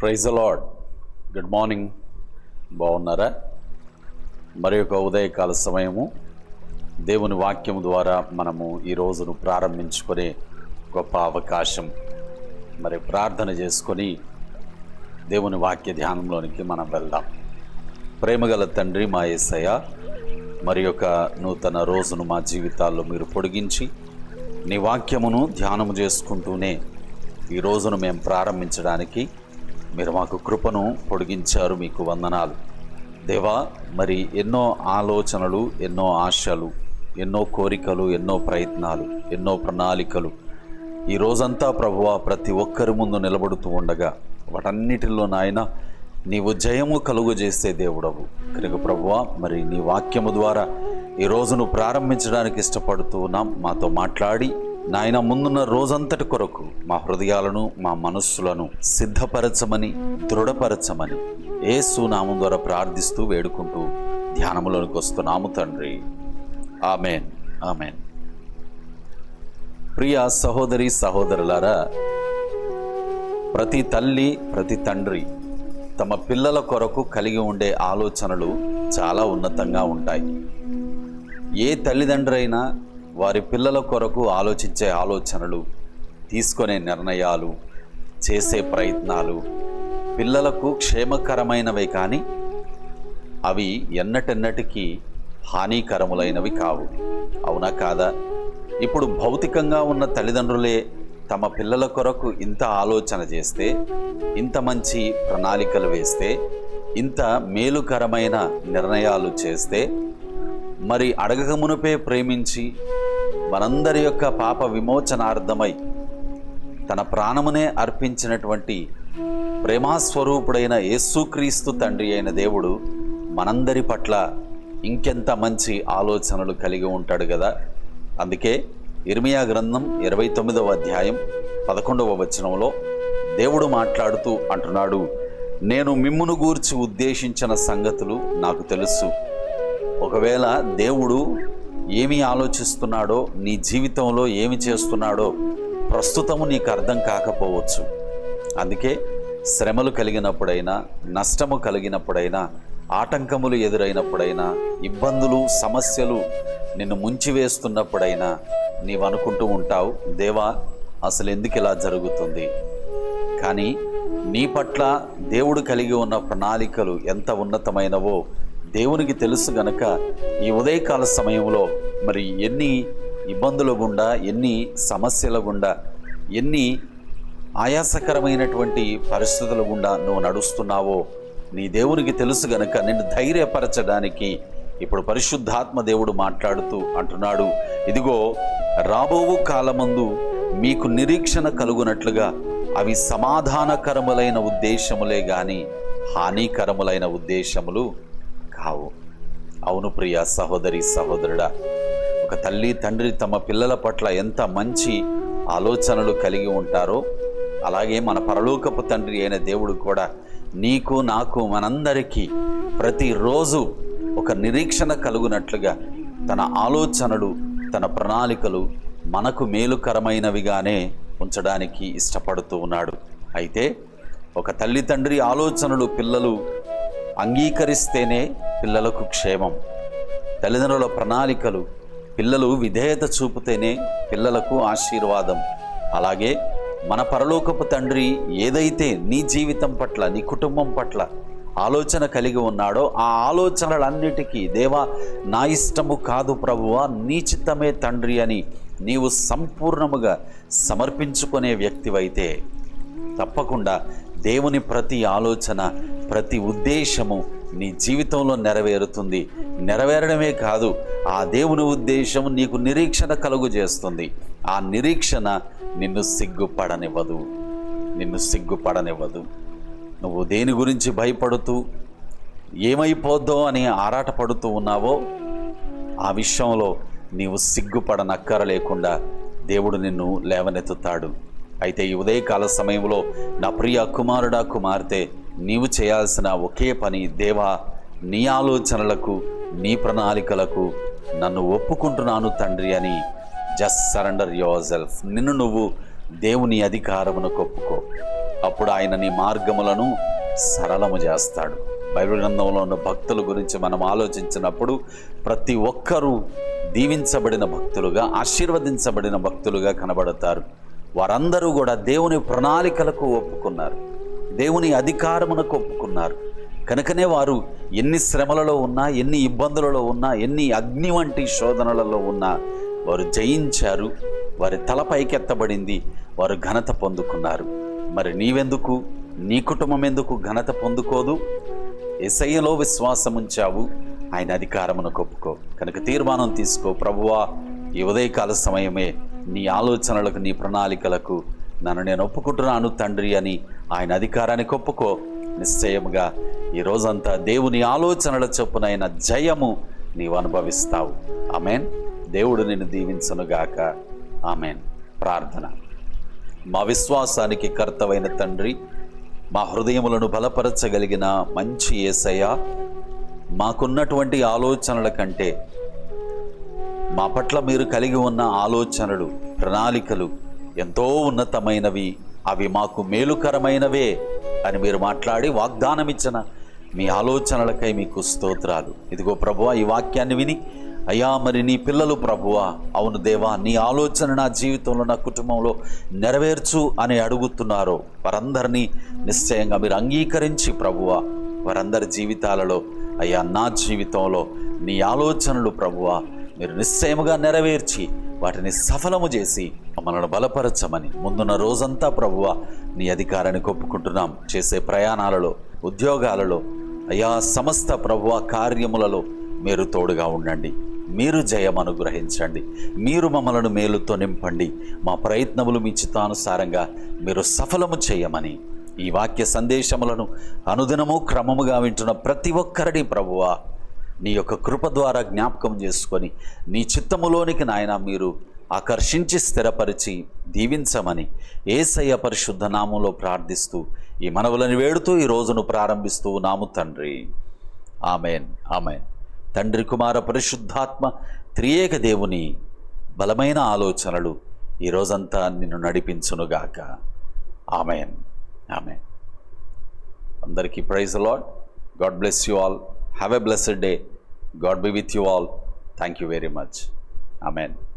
Praise the lord. Good morning. బాగున్నారా? మరి ఒక ఉదయకాల సమయము దేవుని వాక్యం ద్వారా మనము ఈ రోజును ప్రారంభించుకునే గొప్ప అవకాశం. మరి ప్రార్థన చేసుకొని దేవుని వాక్య ధ్యానంలోనికి మనం వెళ్దాం. ప్రేమగల తండ్రి మా యేసయ్య, మరి ఒక నూతన రోజును మా జీవితాల్లో మీరు పొడిగించి నీ వాక్యమును ధ్యానము చేసుకుంటూనే ఈ రోజును మేము ప్రారంభించడానికి మీరు మాకు కృపను పొడిగించారు. మీకు వందనాలు దేవా. మరి ఎన్నో ఆలోచనలు, ఎన్నో ఆశలు, ఎన్నో కోరికలు, ఎన్నో ప్రయత్నాలు, ఎన్నో ప్రణాళికలు ఈ రోజంతా ప్రభువా ప్రతి ఒక్కరి ముందు నిలబడుతూ ఉండగా వాటన్నిటిలో నాయన నీవు జయము కలుగు చేసే దేవుడవు కనుక ప్రభువా, మరి నీ వాక్యము ద్వారా ఈ రోజును ప్రారంభించడానికి ఇష్టపడుతూ ఉన్నాం. మాతో మాట్లాడి నాయన ముందున్న రోజంతటి కొరకు మా హృదయాలను, మా మనస్సులను సిద్ధపరచమని, దృఢపరచమని యేసు నామం ద్వారా ప్రార్థిస్తూ వేడుకుంటూ ధ్యానములోనికి వస్తున్నాము తండ్రి. Amen, amen. ప్రియ సహోదరి సహోదరులారా, ప్రతి తల్లి, ప్రతి తండ్రి తమ పిల్లల కొరకు కలిగి ఉండే ఆలోచనలు చాలా ఉన్నతంగా ఉంటాయి. ఏ తల్లిదండ్రైనా వారి పిల్లల కొరకు ఆలోచించే ఆలోచనలు, తీసుకునే నిర్ణయాలు, చేసే ప్రయత్నాలు పిల్లలకు క్షేమకరమైనవే కానీ అవి ఎన్నటెన్నటికీ హానికరములైనవి కావు. అవునా కాదా? ఇప్పుడు భౌతికంగా ఉన్న తల్లిదండ్రులే తమ పిల్లల కొరకు ఇంత ఆలోచన చేస్తే, ఇంత మంచి ప్రణాళికలు వేస్తే, ఇంత మేలుకరమైన నిర్ణయాలు చేస్తే, మరి అడగక మునుపే ప్రేమించి మనందరి యొక్క పాప విమోచనార్థమై తన ప్రాణమునే అర్పించినటువంటి ప్రేమాస్వరూపుడైన యేసుక్రీస్తు తండ్రి అయిన దేవుడు మనందరి పట్ల ఇంకెంత మంచి ఆలోచనలు కలిగి ఉంటాడు కదా. అందుకే ఇర్మియా గ్రంథం 29వ అధ్యాయం 11వ వచనంలో దేవుడు మాట్లాడుతూ అంటున్నాడు, నేను మిమ్మును గూర్చి ఉద్దేశించిన సంగతులు నాకు తెలుసు. ఒకవేళ దేవుడు ఏమి ఆలోచిస్తున్నాడో, నీ జీవితంలో ఏమి చేస్తున్నాడో ప్రస్తుతము నీకు అర్థం కాకపోవచ్చు. అందుకే శ్రమలు కలిగినప్పుడైనా, నష్టము కలిగినప్పుడైనా, ఆటంకములు ఎదురైనప్పుడైనా, ఇబ్బందులు, సమస్యలు నిన్ను ముంచివేస్తున్నప్పుడైనా నీవు అనుకుంటూ ఉంటావు, దేవా అసలు ఎందుకు ఇలా జరుగుతుంది? కానీ నీ పట్ల దేవుడు కలిగి ఉన్న ప్రణాళికలు ఎంత ఉన్నతమైనవో దేవునికి తెలుసు గనక ఈ ఉదయకాల సమయంలో మరి ఎన్ని ఇబ్బందుల గుండా, ఎన్ని సమస్యల గుండా, ఎన్ని ఆయాసకరమైనటువంటి పరిస్థితుల గుండా నువ్వు నడుస్తున్నావో నీ దేవునికి తెలుసు గనక నిన్ను ధైర్యపరచడానికి ఇప్పుడు పరిశుద్ధాత్మ దేవుడు మాట్లాడుతూ అంటున్నాడు, ఇదిగో రాబోవు కాలమందు మీకు నిరీక్షణ కలుగునట్లుగా అవి సమాధానకరములైన ఉద్దేశములే గాని హానికరములైన ఉద్దేశములు కావు. అవును ప్రియ సహోదరి సహోదరుడా, ఒక తల్లి తండ్రి తమ పిల్లల పట్ల ఎంత మంచి ఆలోచనలు కలిగి ఉంటారో అలాగే మన పరలోకపు తండ్రి అయిన దేవుడు కూడా నీకు, నాకు, మనందరికీ ప్రతిరోజు ఒక నిరీక్షణ కలుగునట్లుగా తన ఆలోచనలు, తన ప్రణాళికలు మనకు మేలుకరమైనవిగానే ఉంచడానికి ఇష్టపడుతూ ఉన్నాడు. అయితే ఒక తల్లి తండ్రి ఆలోచనలు పిల్లలు అంగీకరిస్తేనే పిల్లలకు క్షేమం. తల్లిదండ్రుల ప్రణాళికలు పిల్లలు విధేయత చూపితేనే పిల్లలకు ఆశీర్వాదం. అలాగే మన పరలోకపు తండ్రి ఏదైతే నీ జీవితం పట్ల, నీ కుటుంబం పట్ల ఆలోచన కలిగి ఉన్నాడో ఆ ఆలోచనలన్నిటికీ దేవా నా ఇష్టము కాదు ప్రభువా, నీ చిత్తమే తండ్రి అని నీవు సంపూర్ణముగా సమర్పించుకునే వ్యక్తివైతే తప్పకుండా దేవుని ప్రతి ఆలోచన, ప్రతి ఉద్దేశము నీ జీవితంలో నెరవేరుతుంది. నెరవేరడమే కాదు, ఆ దేవుని ఉద్దేశం నీకు నిరీక్షణ కలుగు చేస్తుంది. ఆ నిరీక్షణ నిన్ను సిగ్గుపడనివ్వదు, నిన్ను సిగ్గుపడనివ్వదు. నువ్వు దేని గురించి భయపడుతూ ఏమైపోద్దో అని ఆరాటపడుతూ ఉన్నావో ఆ విషయంలో నీవు సిగ్గుపడనక్కర లేకుండా దేవుడు నిన్ను లేవనెత్తుతాడు. అయితే ఈ ఉదయకాల సమయంలో నా ప్రియ కుమారుడా, కుమార్తె, నీవు చేయాల్సిన ఒకే పని, దేవా నీ ఆలోచనలకు, నీ ప్రణాళికలకు నన్ను ఒప్పుకుంటున్నాను తండ్రి అని జస్ట్ సరెండర్ యువర్ సెల్ఫ్. నిన్ను నువ్వు దేవుని అధికారమునకు ఒప్పుకో. అప్పుడు ఆయన నీ మార్గములను సరళము చేస్తాడు. బైబిల్ గ్రంథంలో ఉన్న భక్తుల గురించి మనం ఆలోచించినప్పుడు ప్రతి ఒక్కరూ దీవించబడిన భక్తులుగా, ఆశీర్వదించబడిన భక్తులుగా కనబడతారు. వారందరూ కూడా దేవుని ప్రణాళికలకు ఒప్పుకున్నారు, దేవుని అధికారమునకు ఒప్పుకున్నారు. కనుకనే వారు ఎన్ని శ్రమలలో ఉన్నా, ఎన్ని ఇబ్బందులలో ఉన్నా, ఎన్ని అగ్ని వంటి శోధనలలో ఉన్నా వారు జయించారు. వారి తలపైకెత్తబడింది, వారు ఘనత పొందుకున్నారు. మరి నీవెందుకు, నీ కుటుంబం ఎందుకు ఘనత పొందుకోదు? యేసయ్యలో విశ్వాసం ఉంచావు, ఆయన అధికారమునకు ఒప్పుకో. కనుక తీర్మానం తీసుకో, ప్రభువా ఈ ఉదయకాల సమయమే నీ ఆలోచనలకు, నీ ప్రణాళికలకు నన్ను నేను ఒప్పుకుంటున్నాను తండ్రి అని ఆయన అధికారానికి ఒప్పుకో. నిశ్చయముగా ఈ రోజంతా దేవుని ఆలోచనల చొప్పునైన జయము నీవు అనుభవిస్తావు. ఆమెన్. దేవుడు నిన్ను దీవించునుగాక. ఆమెన్. ప్రార్థన. మా విశ్వాసానికి కర్తవైన తండ్రి, మా హృదయములను బలపరచగలిగిన మంచి యేసయ్య, మాకున్నటువంటి ఆలోచనల కంటే మా పట్ల మీరు కలిగి ఉన్న ఆలోచనలు, ప్రణాళికలు ఎంతో ఉన్నతమైనవి, అవి మాకు మేలుకరమైనవే అని మీరు మాట్లాడి వాగ్దానం ఇచ్చిన మీ ఆలోచనలకై మీకు స్తోత్రాలు. ఇదిగో ప్రభువా, ఈ వాక్యాన్ని విని అయ్యా మరి నీ పిల్లలు ప్రభువా, అవును దేవా, నీ ఆలోచన నా జీవితంలో, నా కుటుంబంలో నెరవేర్చు అని అడుగుతున్నారో వారందరినీ నిశ్చయంగా మీరు అంగీకరించి ప్రభువా, వారందరి జీవితాలలో అయ్యా నా జీవితంలో నీ ఆలోచనలు ప్రభువా మీరు నిశ్చయముగా నెరవేర్చి వాటిని సఫలము చేసి మమ్మల్ని బలపరచమని ముందున్న రోజంతా ప్రభువా నీ అధికారాన్ని ఒప్పుకుంటున్నాం. చేసే ప్రయాణాలలో, ఉద్యోగాలలో అయ్యా సమస్త ప్రభువా కార్యములలో మీరు తోడుగా ఉండండి. మీరు జయం అనుగ్రహించండి. మీరు మమ్మలను మేలుతో నింపండి. మా ప్రయత్నములు మీ చిత్తానుసారంగా మీరు సఫలము చేయమని ఈ వాక్య సందేశములను అనుదినము క్రమముగా వింటున్న ప్రతి ఒక్కరిని ప్రభువా నీ యొక్క కృప ద్వారా జ్ఞాపకం చేసుకొని నీ చిత్తములోనికి నాయన మీరు ఆకర్షించి స్థిరపరిచి దీవించమని యేసయ్య పరిశుద్ధ నామంలో ప్రార్థిస్తూ ఈ మనవులను వేడుతూ ఈ రోజును ప్రారంభిస్తూ ఉన్నాము తండ్రి. ఆమెన్. ఆమెన్. తండ్రి, కుమార, పరిశుద్ధాత్మ త్రియేక దేవుని బలమైన ఆలోచనలు ఈ రోజంతా నిన్ను నడిపించునుగాక. ఆమెన్. ఆమెన్. అందరికీ praise the lord. God bless you all. Have a blessed day. God be with you all. Thank you very much. Amen.